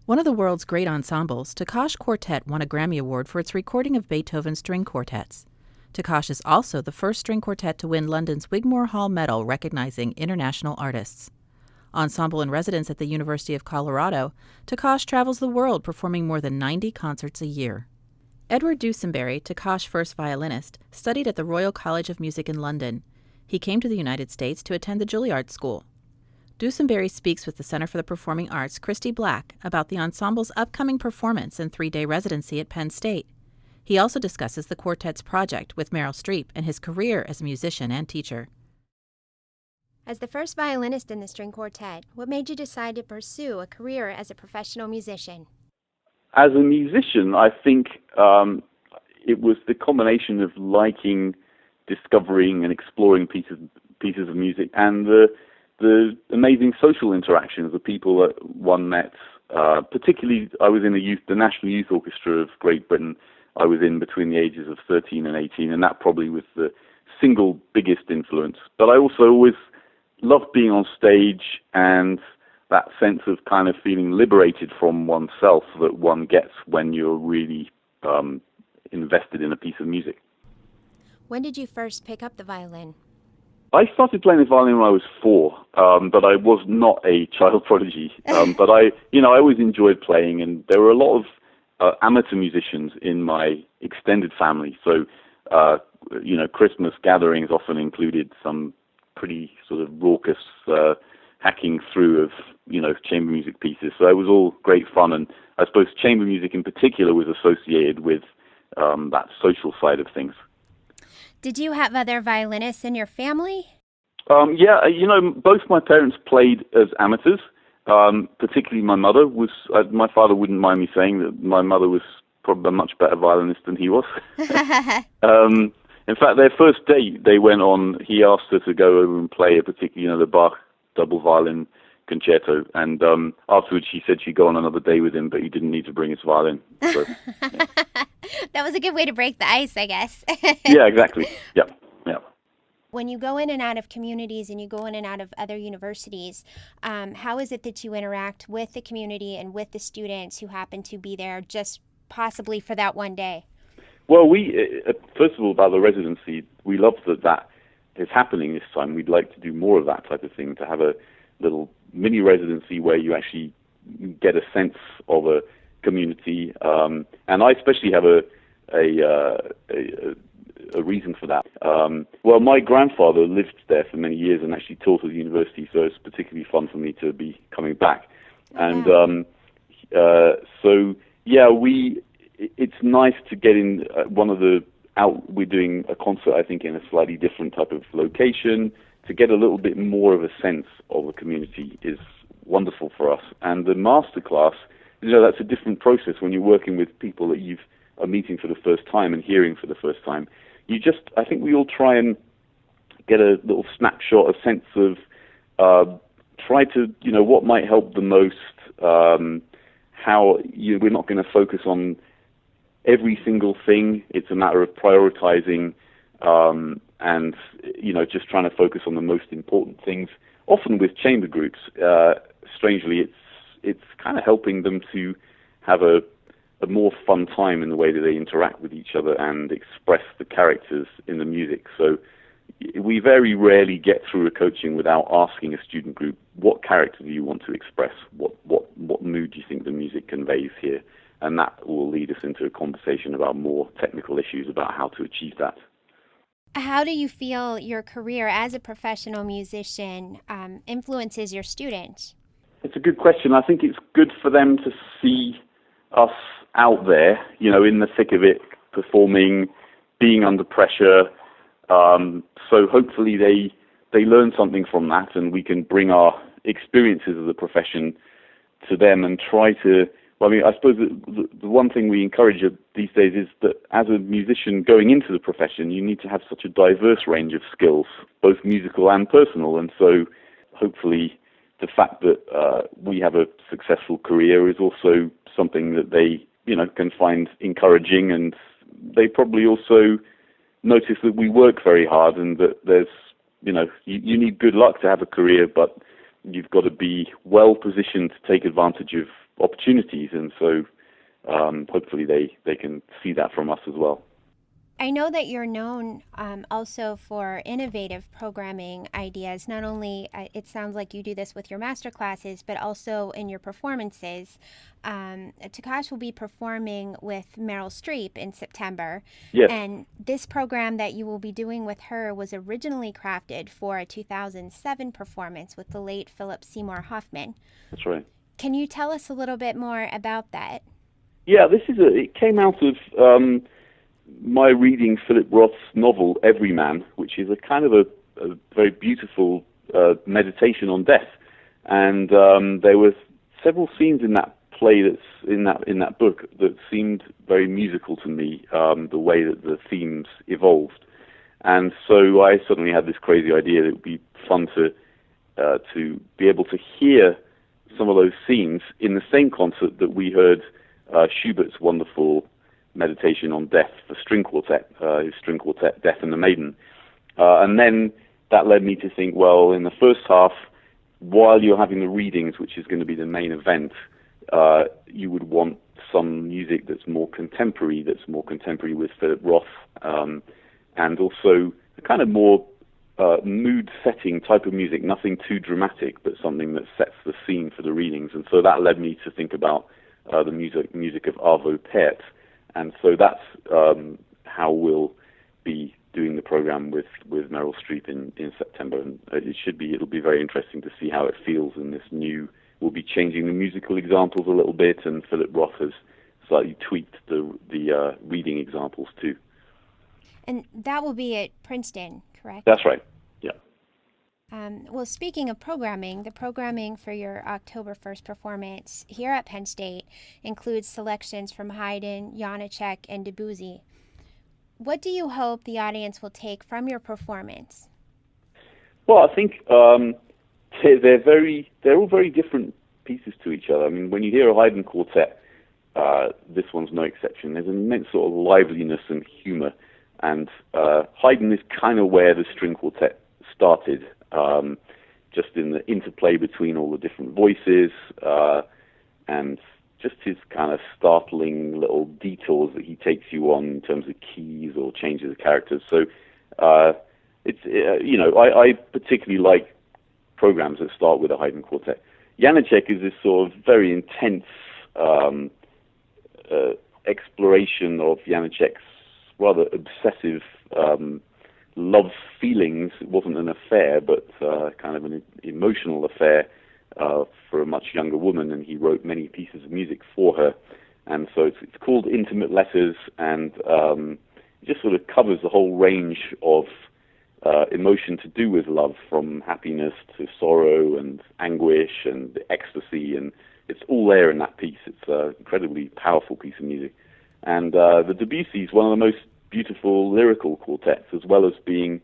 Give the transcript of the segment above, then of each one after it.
One of the world's great ensembles, Takács Quartet won a Grammy Award for its recording of Beethoven's string quartets. Takács is also the first string quartet to win London's Wigmore Hall Medal recognizing international artists. Ensemble in residence at the University of Colorado, Takács travels the world performing more than 90 concerts a year. Edward Dusinberre, Takács' first violinist, studied at the Royal College of Music in London. He came to the United States to attend the Juilliard School. Dusinberre speaks with the Center for the Performing Arts, Christy Black, about the ensemble's upcoming performance and 3-day residency at Penn State. He also discusses the Quartets project with Meryl Streep and his career as a musician and teacher. As the first violinist in the string quartet, what made you decide to pursue a career as a professional musician? As a musician, I think it was the combination of liking, discovering, and exploring pieces of music, and the amazing social interactions, the people that one met. Particularly, I was in the National Youth Orchestra of Great Britain. I was in between the ages of 13 and 18, and that probably was the single biggest influence. But I also always loved being on stage and that sense of kind of feeling liberated from oneself that one gets when you're really invested in a piece of music. When did you first pick up the violin? I started playing the violin when I was 4, but I was not a child prodigy. But I always enjoyed playing, and there were a lot of amateur musicians in my extended family. So, Christmas gatherings often included some pretty sort of raucous hacking through of, chamber music pieces. So it was all great fun, and I suppose chamber music in particular was associated with that social side of things. Did you have other violinists in your family? Both my parents played as amateurs. Particularly my mother was. My father wouldn't mind me saying that my mother was probably a much better violinist than he was. In fact, their first date they went on, he asked her to go over and play a particular, the Bach double violin concerto, and afterwards she said she'd go on another day with him, but he didn't need to bring his violin. So, yeah. That was a good way to break the ice, I guess. Yeah, exactly. Yeah. When you go in and out of communities and you go in and out of other universities, how is it that you interact with the community and with the students who happen to be there just possibly for that one day? Well, first of all, about the residency, we love that is happening this time. We'd like to do more of that type of thing, to have a little mini residency where you actually get a sense of a community. And I especially have a reason for that. Well, my grandfather lived there for many years and actually taught at the university, so it's particularly fun for me to be coming back. And it's nice to get in we're doing a concert, I think, in a slightly different type of location. To get a little bit more of a sense of a community is wonderful for us. And the masterclass, that's a different process when you're working with people that you are meeting for the first time and hearing for the first time. I think we all try and get a little snapshot, a sense of, what might help the most, we're not going to focus on every single thing. It's a matter of prioritizing, and just trying to focus on the most important things. Often with chamber groups, strangely, it's kind of helping them to have a more fun time in the way that they interact with each other and express the characters in the music. So we very rarely get through a coaching without asking a student group, what character do you want to express? What mood do you think the music conveys here? And that will lead us into a conversation about more technical issues about how to achieve that. How do you feel your career as a professional musician influences your students? It's a good question. I think it's good for them to see us out there, in the thick of it, performing, being under pressure. So hopefully they learn something from that, and we can bring our experiences of the profession to them and try to. I suppose the one thing we encourage these days is that as a musician going into the profession, you need to have such a diverse range of skills, both musical and personal. And so hopefully the fact that we have a successful career is also something that they, can find encouraging, and they probably also notice that we work very hard and that there's, you need good luck to have a career, but you've got to be well positioned to take advantage of opportunities, and so hopefully they can see that from us as well. I know that you're known also for innovative programming ideas. Not only, it sounds like you do this with your master classes, but also in your performances. Takács will be performing with Meryl Streep in September. Yes. And this program that you will be doing with her was originally crafted for a 2007 performance with the late Philip Seymour Hoffman. That's right. Can you tell us a little bit more about that? Yeah, it came out of my reading Philip Roth's novel Everyman, which is a kind of a very beautiful meditation on death. And there were several scenes in that play in that book that seemed very musical to me, the way that the themes evolved. And so I suddenly had this crazy idea that it would be fun to be able to hear some of those scenes in the same concert that we heard Schubert's wonderful meditation on death for string quartet, his string quartet Death and the Maiden. And then that led me to think, well, in the first half, while you're having the readings, which is going to be the main event, you would want some music that's more contemporary with Philip Roth, and also a kind of more mood-setting type of music, nothing too dramatic, but something that sets the scene for the readings. And so that led me to think about the music of Arvo Pärt. And so that's how we'll be doing the program with Meryl Streep in September. And it'll be very interesting to see how it feels in this new. We'll be changing the musical examples a little bit, and Philip Roth has slightly tweaked the reading examples too. And that will be at Princeton, correct? That's right. Yeah. Well, speaking of programming, the programming for your October 1st performance here at Penn State includes selections from Haydn, Janáček, and Debussy. What do you hope the audience will take from your performance? Well, I think they're all very different pieces to each other. I mean, when you hear a Haydn quartet, this one's no exception. There's an immense sort of liveliness and humor, and Haydn is kind of where the string quartet started, just in the interplay between all the different voices, and just his kind of startling little detours that he takes you on in terms of keys or changes of characters. So I particularly like programs that start with a Haydn quartet. Janáček is this sort of very intense exploration of Janáček's rather obsessive love feelings. It wasn't an affair, but kind of an emotional affair for a much younger woman, and he wrote many pieces of music for her. And so it's called Intimate Letters, and it just sort of covers the whole range of emotion to do with love, from happiness to sorrow and anguish and ecstasy, and it's all there in that piece. It's an incredibly powerful piece of music. And the Debussy is one of the most beautiful lyrical quartets, as well as being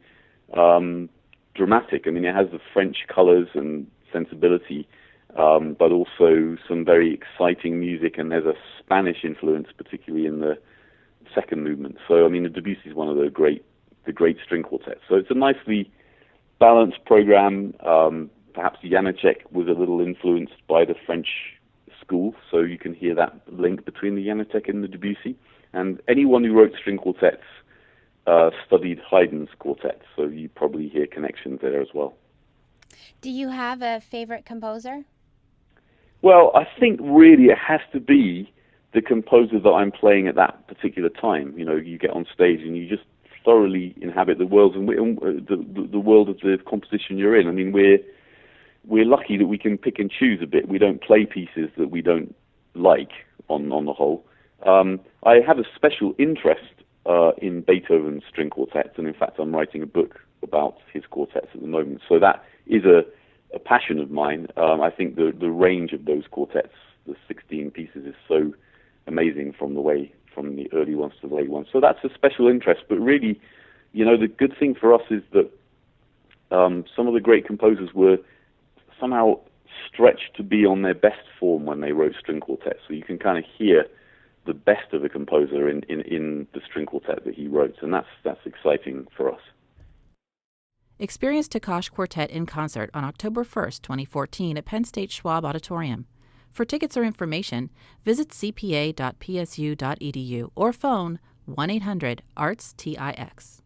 dramatic. I mean, it has the French colors and sensibility, but also some very exciting music, and there's a Spanish influence, particularly in the second movement. So, I mean, the Debussy is one of the great string quartets. So it's a nicely balanced program. Perhaps Janáček was a little influenced by the French school, so you can hear that link between the Janáček and the Debussy. And anyone who wrote string quartets studied Haydn's quartets, so you probably hear connections there as well. Do you have a favorite composer? Well, I think really it has to be the composer that I'm playing at that particular time. You know, you get on stage and you just thoroughly inhabit the world and the world of the composition you're in. I mean, we're lucky that we can pick and choose a bit. We don't play pieces that we don't like on the whole. I have a special interest in Beethoven's string quartets, and in fact I'm writing a book about his quartets at the moment. So that is a passion of mine. I think the range of those quartets, the 16 pieces, is so amazing from the early ones to the late ones. So that's a special interest. But really, you know, the good thing for us is that some of the great composers were somehow stretched to be on their best form when they wrote string quartets. So you can kind of hear the best of a composer in the string quartet that he wrote, and that's exciting for us. Experience Takács Quartet in concert on October 1st, 2014 at Penn State Schwab Auditorium. For tickets or information, visit cpa.psu.edu or phone 1-800-ARTS-TIX.